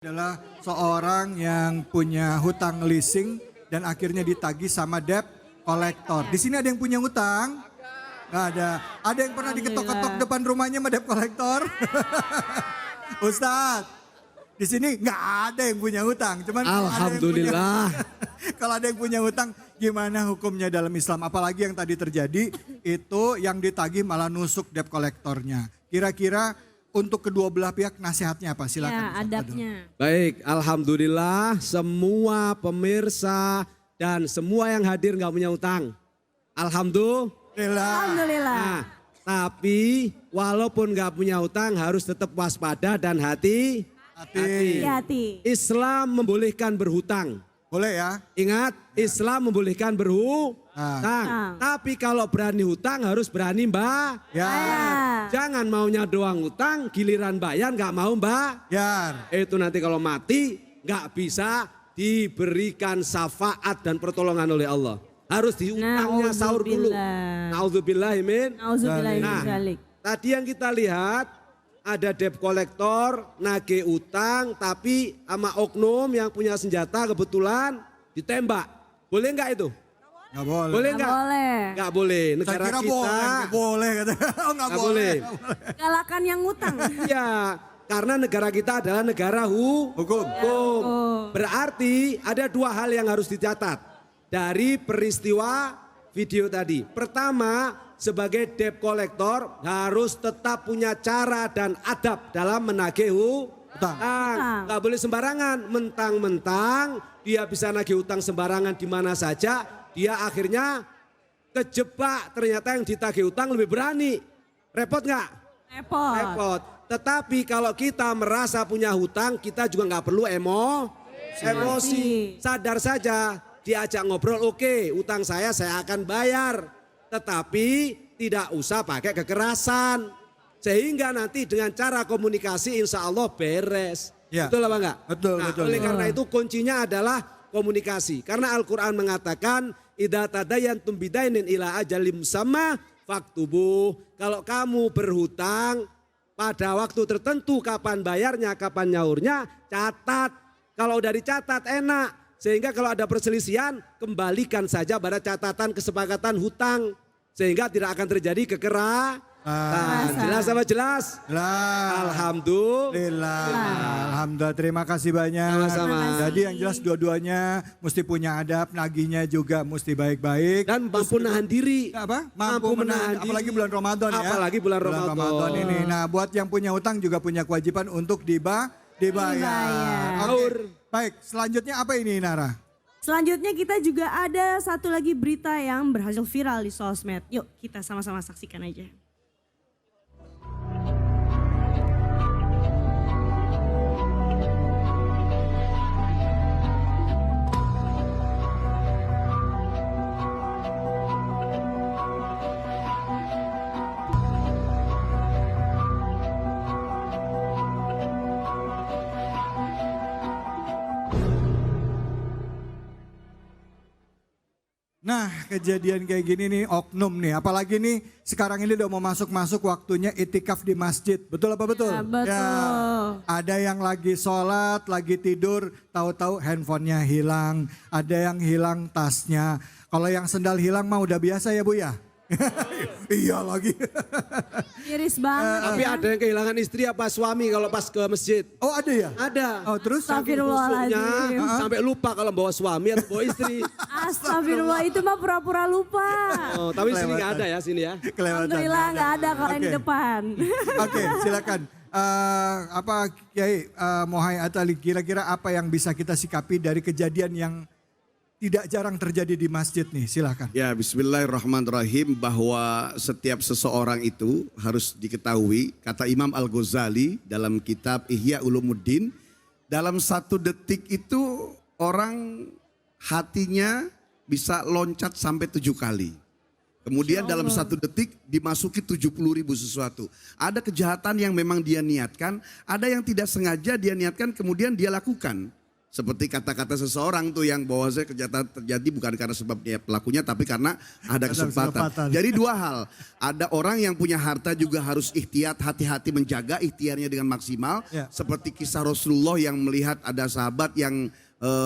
Adalah seorang yang punya hutang leasing dan akhirnya ditagih sama debt collector. Di sini ada yang punya hutang? Nggak ada. Ada yang pernah diketok-ketok depan rumahnya sama debt collector? Ustadz, di sini nggak ada yang punya hutang. Cuman Alhamdulillah. kalau ada yang punya hutang, gimana hukumnya dalam Islam? Apalagi yang tadi terjadi itu yang ditagih malah nusuk debt collectornya. Kira-kira untuk kedua belah pihak nasihatnya apa? Silakan. Ya, adabnya. Baik, alhamdulillah semua pemirsa dan semua yang hadir nggak punya utang. Alhamdulillah. Alhamdulillah. Nah, tapi walaupun nggak punya utang harus tetap waspada dan hati-hati. Hati-hati. Islam membolehkan berhutang. Boleh ya? Ingat, Islam membolehkan berhutang. Tapi kalau berani hutang harus berani bayar. Ya. Jangan maunya doang hutang, giliran bayar nggak mau Ya. itu nanti kalau mati nggak bisa diberikan syafaat dan pertolongan oleh Allah. Harus diutangnya sahur dulu. Nauzubillahi min. Nah, tadi yang kita lihat ada debt collector nagih utang tapi sama oknum yang punya senjata kebetulan ditembak. Boleh nggak itu? Nggak boleh. Boleh nggak? Boleh. Nggak boleh. Negara Saya kira kita boleh kata. Oh, nggak boleh. Galakan yang ngutang. Ya, karena negara kita adalah negara Hukum. Berarti ada dua hal yang harus dicatat dari peristiwa video tadi. Pertama, sebagai debt collector harus tetap punya cara dan adab dalam menagih hutang. Nggak boleh sembarangan, mentang-mentang dia bisa nagih hutang sembarangan di mana saja, dia akhirnya kejebak, ternyata yang ditagih hutang lebih berani. Repot nggak? Repot. Tetapi kalau kita merasa punya hutang, kita juga nggak perlu emosi. Sadar saja, diajak ngobrol, oke, utang saya akan bayar. Tetapi tidak usah pakai kekerasan. Sehingga nanti dengan cara komunikasi insya Allah beres. Ya. Betul apa enggak? Betul, nah, betul. Oleh karena itu kuncinya adalah komunikasi. Karena Al-Quran mengatakan, idza tadayantum bidainin ila ajalim musamma faktubuh. Kalau kamu berhutang pada waktu tertentu kapan bayarnya, kapan nyaurnya, catat. Kalau udah dicatat enak. Sehingga kalau ada perselisihan, kembalikan saja pada catatan kesepakatan hutang. Sehingga tidak akan terjadi kekerasan. Jelas apa jelas? Alhamdulillah. Alhamdulillah, terima kasih banyak. Sama-sama. Jadi yang jelas dua-duanya mesti punya adab, nagihnya juga mesti baik-baik. Dan mampu nahan diri. Apa? Mampu menahan diri. Apalagi bulan Ramadan ya. Apalagi bulan Ramadan ini. Nah, buat yang punya utang juga punya kewajiban untuk dibayar. Oke. Baik, selanjutnya apa ini Nara? Selanjutnya kita juga ada satu lagi berita yang berhasil viral di sosmed. Yuk kita sama-sama saksikan aja. Nah, kejadian kayak gini nih oknum nih, apalagi nih sekarang ini udah mau masuk waktunya itikaf di masjid, betul apa betul? Ya, betul. Ya, ada yang lagi sholat, lagi tidur, tahu-tahu handphonenya hilang, ada yang hilang tasnya. Kalau yang sendal hilang mah udah biasa ya Bu ya? Iya lagi. Miris banget. Tapi ada yang kehilangan istri apa suami kalau pas ke masjid? Oh ada ya? Ada. Oh terus? Astagfirullahaladzim. Sampai lupa kalau bawa suami atau bawa istri. Astagfirullah, itu mah pura-pura lupa. Oh, tapi sini nggak ada ya sini ya. Kelewatan. Alhamdulillah nggak ada kalau yang di depan. Oke, silakan. Apa Kiai Mohai Atali, kira-kira apa yang bisa kita sikapi dari kejadian yang tidak jarang terjadi di masjid nih, silakan. Ya, bismillahirrahmanirrahim, bahwa setiap seseorang itu harus diketahui, kata Imam Al-Ghazali dalam kitab Ihya Ulumuddin, dalam 1 detik itu orang hatinya bisa loncat sampai 7 kali. Kemudian dalam 1 detik dimasuki 70.000 sesuatu. Ada kejahatan yang memang dia niatkan, ada yang tidak sengaja dia niatkan kemudian dia lakukan. Seperti kata-kata seseorang tuh yang bahwasanya kejahatan terjadi bukan karena sebab dia pelakunya tapi karena ada kesempatan. Jadi dua hal, ada orang yang punya harta juga harus ihtiyat, hati-hati menjaga ikhtiarnya dengan maksimal. Ya. Seperti kisah Rasulullah yang melihat ada sahabat yang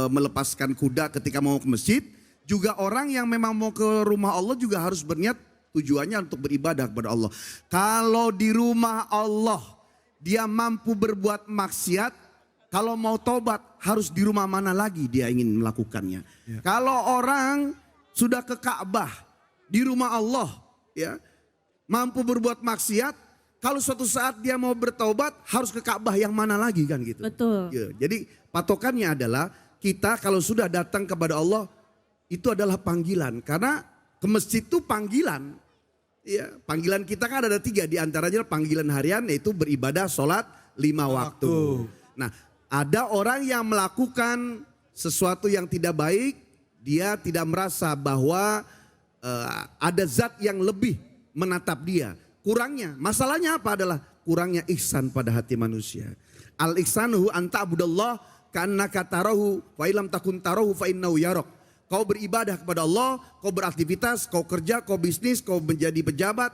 melepaskan kuda ketika mau ke masjid. Juga orang yang memang mau ke rumah Allah juga harus berniat tujuannya untuk beribadah kepada Allah. Kalau di rumah Allah dia mampu berbuat maksiat, kalau mau tobat harus di rumah mana lagi dia ingin melakukannya. Ya. Kalau orang sudah ke Ka'bah di rumah Allah ya mampu berbuat maksiat, kalau suatu saat dia mau bertobat harus ke Ka'bah yang mana lagi kan gitu. Betul. Ya, jadi patokannya adalah kita kalau sudah datang kepada Allah itu adalah panggilan. Karena ke masjid itu panggilan. Ya, panggilan kita kan ada 3, di antaranya panggilan harian yaitu beribadah sholat 5 waktu. Nah, ada orang yang melakukan sesuatu yang tidak baik, dia tidak merasa bahwa ada zat yang lebih menatap dia. Kurangnya, masalahnya apa adalah kurangnya ihsan pada hati manusia. Al-ihsanuhu anta'budallah ka'annaka tarahu fa illam takun tarahu fa innahu yarok. Kau beribadah kepada Allah, kau beraktivitas, kau kerja, kau bisnis, kau menjadi pejabat,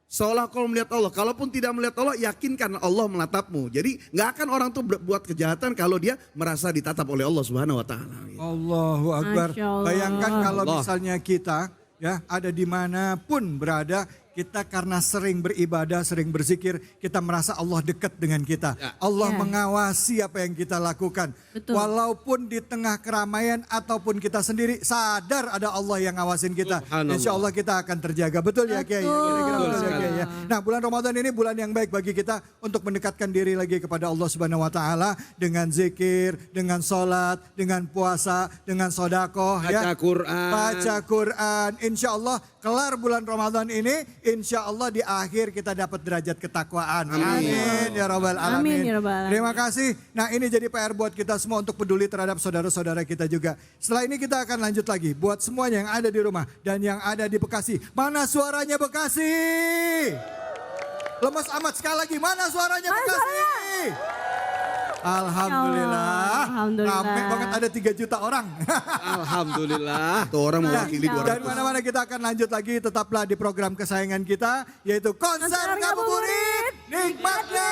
seolah kau melihat Allah. Kalaupun tidak melihat Allah, yakinkan Allah menatapmu. Jadi nggak akan orang tuh berbuat kejahatan kalau dia merasa ditatap oleh Allah Subhanahu Wa Taala. Allahu Akbar. Masya Allah. Bayangkan kalau misalnya kita ya ada dimanapun berada, kita karena sering beribadah, sering berzikir, kita merasa Allah dekat dengan kita. Allah Ya. mengawasi apa yang kita lakukan. Betul. Walaupun di tengah keramaian ataupun kita sendiri sadar ada Allah yang ngawasin kita. Subhanallah. Insya Allah kita akan terjaga. Betul ya Kiai? Kira-kira Betul betul ya, Kiai, ya? Nah, bulan Ramadan ini bulan yang baik bagi kita untuk mendekatkan diri lagi kepada Allah Subhanahu Wa Taala dengan zikir, dengan sholat, dengan puasa, dengan sodakoh, Baca Quran. Baca Quran. Insya Allah kelar bulan Ramadan ini, insya Allah di akhir kita dapat derajat ketakwaan. Amin ya Rabbal Alamin. Amin ya Rabbal Alamin. Terima kasih. Nah, ini jadi PR buat kita semua untuk peduli terhadap saudara-saudara kita juga. Setelah ini kita akan lanjut lagi buat semuanya yang ada di rumah dan yang ada di Bekasi. Mana suaranya Bekasi? Lemes amat sekali lagi. Mana suaranya Bekasi? Alhamdulillah. Alhamdulillah. Rame banget, ada 3 juta orang. Alhamdulillah. Itu orang mewakili Dan 200. mana-mana kita akan lanjut lagi, tetaplah di program kesayangan kita yaitu Konser Konser Ngabuburit. Nikmatnya